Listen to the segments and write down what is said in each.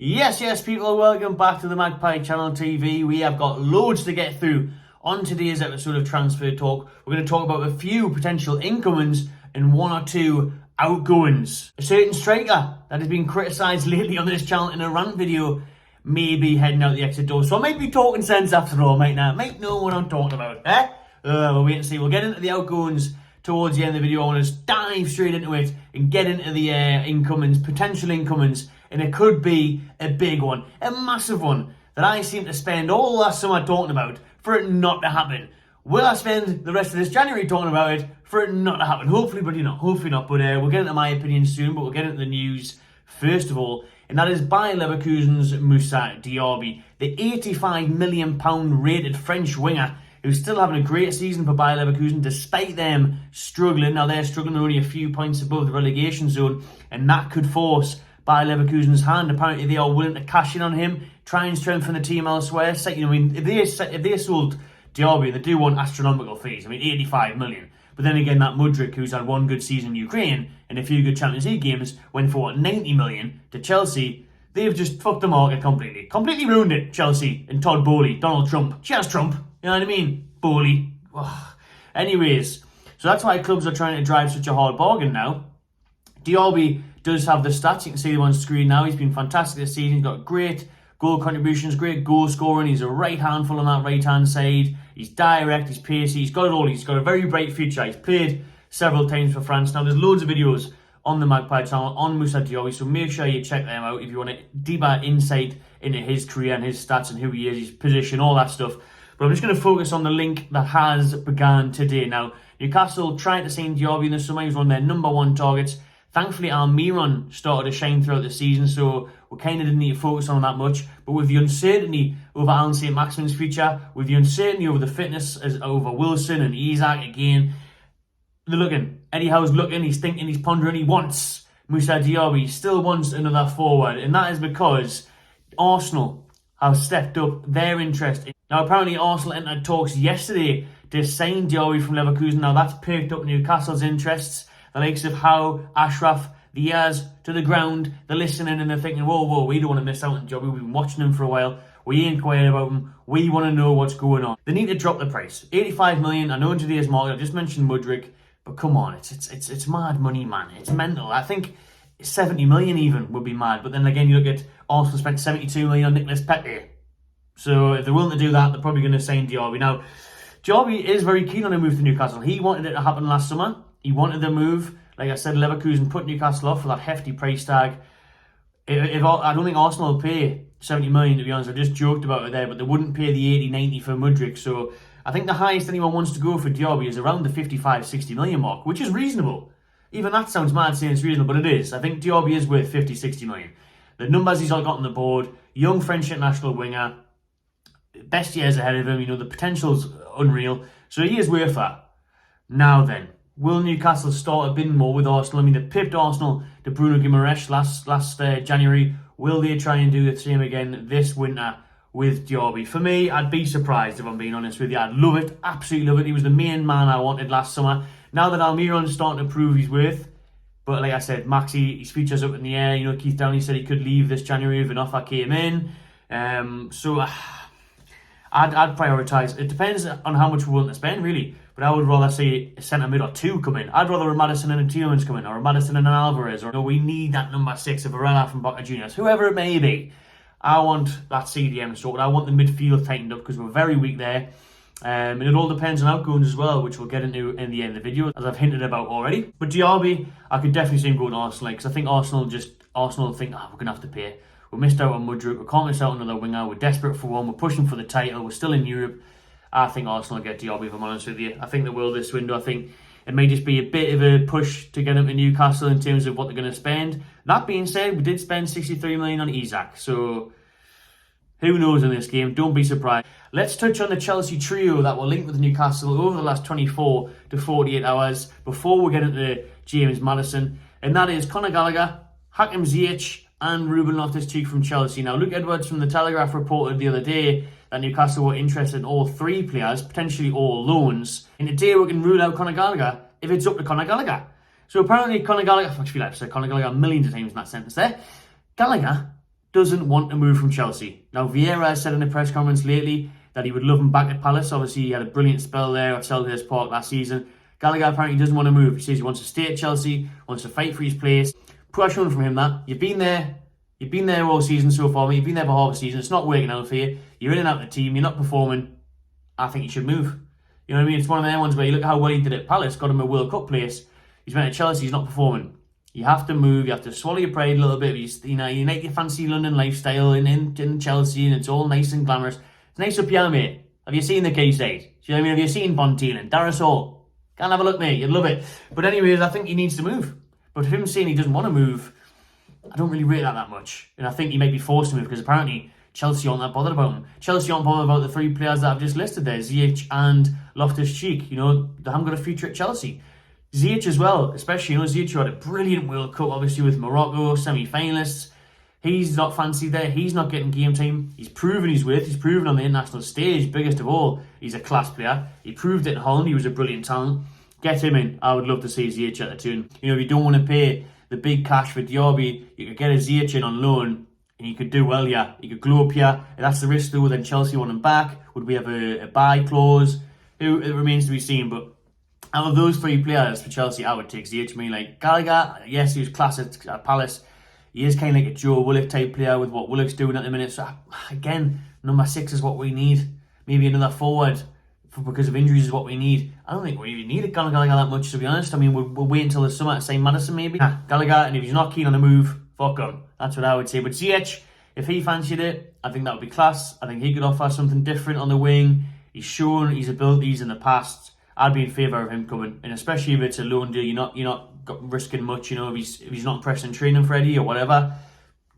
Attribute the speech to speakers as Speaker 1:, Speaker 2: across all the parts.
Speaker 1: Yes, people, welcome back to the Magpie Channel TV. We have got loads to get through on today's episode of Transfer Talk. We're going to talk about a few potential incomings and one or two outgoings. A certain striker that has been criticised lately on this channel in a rant video may be heading out the exit door. So I might be talking sense after all, might know what I'm talking about, eh? We'll wait and see. We'll get into the outgoings towards the end of the video. I want to dive straight into it and get into the incomings, potential incomings. And it could be a big one, a massive one, that I seem to spend all last summer talking about for it not to happen. Will I spend the rest of this January talking about it for it not to happen? Hopefully, but hopefully not. But we'll get into my opinion soon, but we'll get into the news first of all. And that is Bayer Leverkusen's Moussa Diaby, the £85 million rated French winger who's still having a great season for Bayer Leverkusen despite them struggling. Now they're struggling, they're only a few points above the relegation zone, and that could force Bayer Leverkusen's hand. Apparently they are willing to cash in on him, try and strengthen the team elsewhere. If they sold Diaby, they do want astronomical fees. 85 million. But then again, that Mudryk, who's had one good season in Ukraine and a few good Champions League games, went for 90 million to Chelsea. They've just fucked the market completely. Completely ruined it, Chelsea and Todd Bowley, Donald Trump. Cheers, Trump. You know what I mean? Bowley. Ugh. Anyways, so that's why clubs are trying to drive such a hard bargain now. Diaby does have the stats. You can see them on screen now. He's been fantastic this season. He's got great goal contributions, great goal scoring. He's a right handful on that right-hand side. He's direct, he's pacey, he's got it all. He's got a very bright future. He's played several times for France. Now, there's loads of videos on the Magpie channel on Moussa Diaby, so make sure you check them out if you want a deeper insight into his career and his stats and who he is, his position, all that stuff. But I'm just going to focus on the link that has begun today. Now, Newcastle tried to sign Diaby in the summer. He was one of their number one targets. Thankfully, Almiron started to shine throughout the season, so we kind of didn't need to focus on that much. But with the uncertainty over Alan St. Maximin's future, with the uncertainty over the fitness over Wilson and Isaac again, they're looking. Eddie Howe's looking, he's thinking, he's pondering, he wants Moussa Diaby, he still wants another forward. And that is because Arsenal have stepped up their interest. Now, apparently, Arsenal entered talks yesterday to sign Diaby from Leverkusen. Now, that's perked up Newcastle's interests. The likes of Howe, Ashraf, the ears to the ground, they're listening and they're thinking, whoa, we don't want to miss out on Diaby. We've been watching him for a while. We ain't quiet about him. We want to know what's going on. They need to drop the price. 85 million, I know in today's market, I just mentioned Mudryk, but come on, it's mad money, man. It's mental. I think 70 million even would be mad. But then again, you look at Arsenal spent 72 million on Nicolas Pepe. So if they're willing to do that, they're probably going to sign Diaby. Now, Diaby is very keen on a move to Newcastle. He wanted it to happen last summer. He wanted the move. Like I said, Leverkusen put Newcastle off for that hefty price tag. I don't think Arsenal will pay 70 million, to be honest. I just joked about it there, but they wouldn't pay the 80, 90 for Mudryk. So I think the highest anyone wants to go for Diaby is around the 55, 60 million mark, which is reasonable. Even that sounds mad saying it's reasonable, but it is. I think Diaby is worth 50, 60 million. The numbers he's got on the board, young French international winger, best years ahead of him, the potential's unreal. So he is worth that. Now then, will Newcastle start a bit more with Arsenal? They pipped Arsenal to Bruno Guimaraes last January. Will they try and do the same again this winter with Diaby? For me, I'd be surprised if I'm being honest with you. I'd love it, absolutely love it. He was the main man I wanted last summer. Now that Almiron's starting to prove his worth, but like I said, Maxi, his future's up in the air. Keith Downey said he could leave this January if an offer came in. So I'd prioritise. It depends on how much we're willing to spend, really. But I would rather see a centre mid or two come in. I'd rather a Maddison and a Tielemans come in, or a Maddison and an Alvarez, or we need that number 6 of Varela from Boca Juniors, whoever it may be. I want that CDM sorted. I want the midfield tightened up because we're very weak there. And it all depends on outgoings as well, which we'll get into in the end of the video, as I've hinted about already. But Diaby, I could definitely see him going to Arsenal, because I think Arsenal think, we're going to have to pay. We missed out on Mudryk, we can't miss out on another winger, we're desperate for one, we're pushing for the title, we're still in Europe. I think Arsenal will get Diaby, if I'm honest with you. I think they will this window. I think it may just be a bit of a push to get him to Newcastle in terms of what they're going to spend. That being said, we did spend 63 million on Isaac, so who knows in this game? Don't be surprised. Let's touch on the Chelsea trio that were linked with Newcastle over the last 24 to 48 hours before we get into James Maddison, and that is Conor Gallagher, Hakim Ziyech, and Ruben Loftus-Cheek from Chelsea. Now, Luke Edwards from The Telegraph reported the other day that Newcastle were interested in all three players, potentially all loans. And today we can rule out Conor Gallagher if it's up to Conor So apparently Conor Gallagher, I feel like I've said Conor Gallagher millions of times in that sentence there. Gallagher doesn't want to move from Chelsea. Now, Vieira has said in a press conference lately that he would love him back at Palace. Obviously, he had a brilliant spell there at Selhurst Park last season. Gallagher apparently doesn't want to move. He says he wants to stay at Chelsea, wants to fight for his place. Poor showing from him that. You've been there all season so far, mate. You've been there for half a season. It's not working out for you. You're in and out of the team. You're not performing. I think you should move. You know what I mean? It's one of them ones where you look at how well he did at Palace, got him a World Cup place. He's went to Chelsea, he's not performing. You have to move, you have to swallow your pride a little bit. You like your fancy London lifestyle in Chelsea, and it's all nice and glamorous. It's nice up here, mate. Have you seen the Quayside? Do you know what I mean? Have you seen Bontelan, Darasol? Can't have a look, mate. You'd love it. But anyways, I think he needs to move. But him saying he doesn't want to move, I don't really rate that much. And I think he might be forced to move because apparently Chelsea aren't that bothered about him. Chelsea aren't bothered about the three players that I've just listed there, Ziyech and Loftus-Cheek. You know, they haven't got a future at Chelsea. Ziyech as well, especially, you know, Ziyech had a brilliant World Cup, obviously with Morocco, semi-finalists. He's not fancied there. He's not getting game time. He's proven his worth. He's proven on the international stage, biggest of all, he's a class player. He proved it in Holland. He was a brilliant talent. Get him in. I would love to see Ziyech at the tune. You know, if you don't want to pay the big cash for Diaby, you could get a Ziyech in on loan, and you could do well here. You could glow up here. And that's the risk, though. Then Chelsea want him back. Would we have a buy clause? It remains to be seen, but out of those three players for Chelsea, I would take Ziyech. I mean, like Gallagher, yes, he was class at Palace. He is kind of like a Joe Willock type player with what Willock's doing at the minute. So again, number 6 is what we need. Maybe another forward because of injuries is what we need. I don't think we even need a Gallagher that much, to be honest. I mean, we'll wait until the summer to sign Maddison maybe. Gallagher, and if he's not keen on the move, fuck him. That's what I would say. But Ziyech, if he fancied it, I think that would be class. I think he could offer something different on the wing. He's shown his abilities in the past. I'd be in favour of him coming, and especially if it's a loan deal, you're not risking much. You know, if he's not impressed in training for Eddie or whatever,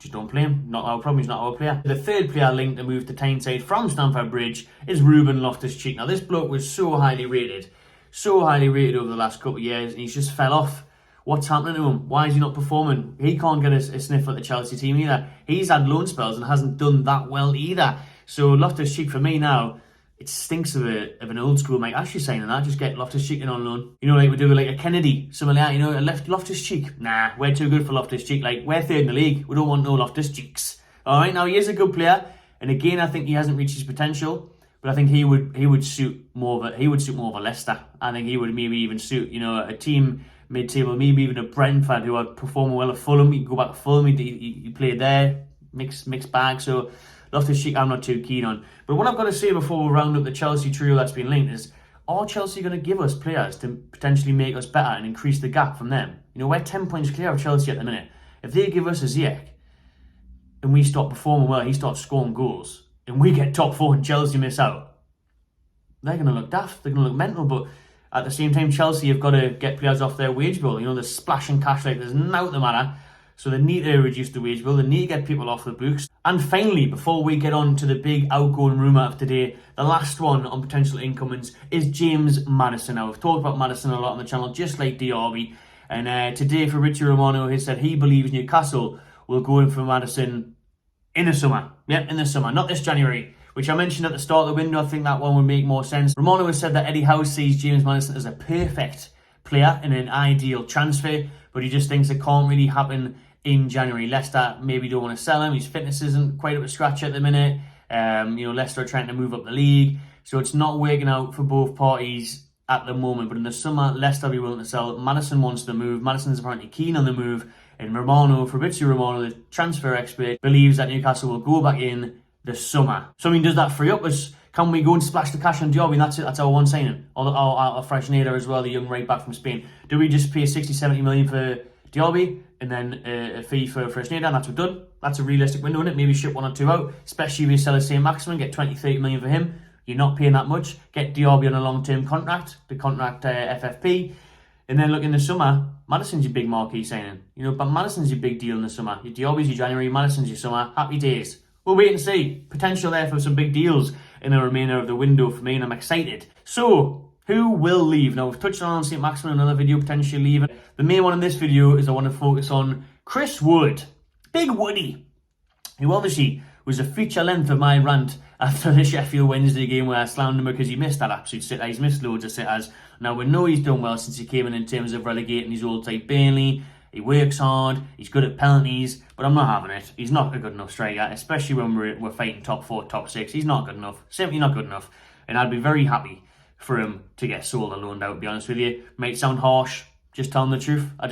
Speaker 1: just don't play him. Not our problem. He's not our player. The third player linked to move to Tyneside from Stamford Bridge is Ruben Loftus-Cheek. Now, this bloke was so highly rated over the last couple of years, and he's just fell off. What's happening to him? Why is he not performing? He can't get a sniff at the Chelsea team either. He's had loan spells and hasn't done that well either. So Loftus-Cheek for me now, it stinks of an old school mate actually saying that. Just get Loftus-Cheek in on loan. You know, like we do with like a Kennedy, something like that. You know, Loftus-Cheek. Nah, we're too good for Loftus-Cheek. Like, we're third in the league. We don't want no Loftus-Cheeks. All right, now he is a good player, and again, I think he hasn't reached his potential. But I think he would suit more of a Leicester. I think he would maybe even suit, you know, a team mid-table, maybe even a Brentford who are performing well at Fulham. You can go back to Fulham. He played there, mixed bag. So Loftus-Cheek, I'm not too keen on. But what I've got to say before we round up the Chelsea trio that's been linked is, are Chelsea going to give us players to potentially make us better and increase the gap from them? You know, we're 10 points clear of Chelsea at the minute. If they give us a Ziyech and we start performing well, he starts scoring goals, and we get top 4 and Chelsea miss out, they're going to look daft. They're going to look mental. But at the same time, Chelsea have got to get players off their wage bill. You know, they're splashing cash like there's no the matter. So they need to reduce the wage bill. They need to get people off the books. And finally, before we get on to the big outgoing rumour of today, the last one on potential incomings is James Maddison. Now, we've talked about Maddison a lot on the channel, just like Diaby. And today, Fabrizio Romano has said he believes Newcastle will go in for Maddison in the summer. Yeah, in the summer, not this January, which I mentioned at the start of the window. I think that one would make more sense. Romano has said that Eddie Howe sees James Maddison as a perfect player in an ideal transfer, but he just thinks it can't really happen in January. Leicester maybe don't want to sell him. His fitness isn't quite up to scratch at the minute. You know, Leicester are trying to move up the league, so it's not working out for both parties at the moment. But in the summer, Leicester will be willing to sell. Maddison wants to move. Maddison's apparently keen on the move, and Fabrizio Romano, the transfer expert, believes that Newcastle will go back in the summer. So I mean, does that free up us? Can we go and splash the cash on Diaby? That's it. That's our one signing. Our fresh nader as well, the young right back from Spain. Do we just pay 60-70 million for Diaby and then a fee for Fresneda, and that's what we're done? That's a realistic window, isn't it? Maybe ship 1 or 2 out, especially if you sell a St. Maximin, get 20-30 million for him. You're not paying that much. Get Diaby on a long-term contract, the contract FFP, and then look in the summer. Maddison's your big marquee signing, you know, but Maddison's your big deal in the summer. Your Diaby's your January, Maddison's your summer. Happy days. We'll wait and see. Potential there for some big deals in the remainder of the window for me, and I'm excited. So, who will leave? Now, we've touched on St. Maximin in another video, potentially leaving. The main one in this video is I want to focus on Chris Wood. Big Woody, who obviously was a feature length of my rant after the Sheffield Wednesday game where I slammed him because he missed that absolute sitter. He's missed loads of sitters. Now, we know he's done well since he came in terms of relegating his old type Burnley. He works hard. He's good at penalties, but I'm not having it. He's not a good enough striker, especially when we're fighting top 4, top 6. He's not good enough. Simply not good enough. And I'd be very happy for him to get sold or loaned out, to be honest with you. Might sound harsh, just telling the truth. I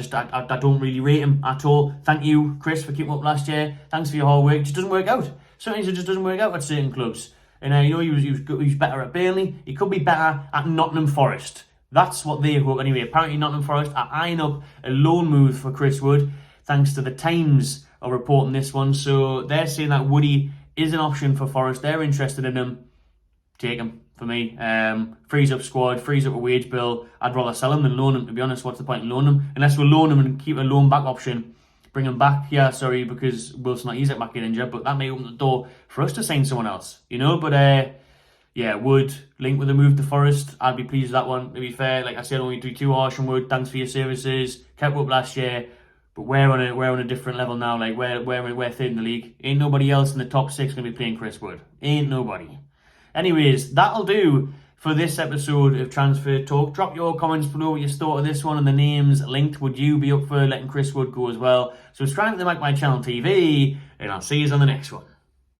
Speaker 1: don't really rate him at all. Thank you, Chris, for keeping up last year. Thanks for your hard work. It just doesn't work out. Sometimes it just doesn't work out at certain clubs. And he was better at Burnley. He could be better at Nottingham Forest. That's what they hope anyway. Apparently Nottingham Forest are eyeing up a loan move for Chris Wood, thanks to the Times are reporting this one. So they're saying that Woody is an option for Forest. They're interested in him. Take him for me. Frees up squad, frees up a wage bill. I'd rather sell him than loan him, to be honest. What's the point in loaning him? Unless we'll loan him and keep a loan back option. Bring him back, because Wilson, he's back in injured, but that may open the door for us to sign someone else, But Wood linked with a move to Forest. I'd be pleased with that one. To be fair, like I said, only do too harsh on Wood. Thanks for your services. Kept up last year, but we're on a different level now. Like we're third in the league. Ain't nobody else in the top 6 gonna be playing Chris Wood. Ain't nobody. Anyways, that'll do for this episode of Transfer Talk. Drop your comments below what you thought of this one and the names linked. Would you be up for letting Chris Wood go as well? Subscribe to the Magpie Channel TV, and I'll see you on the next one.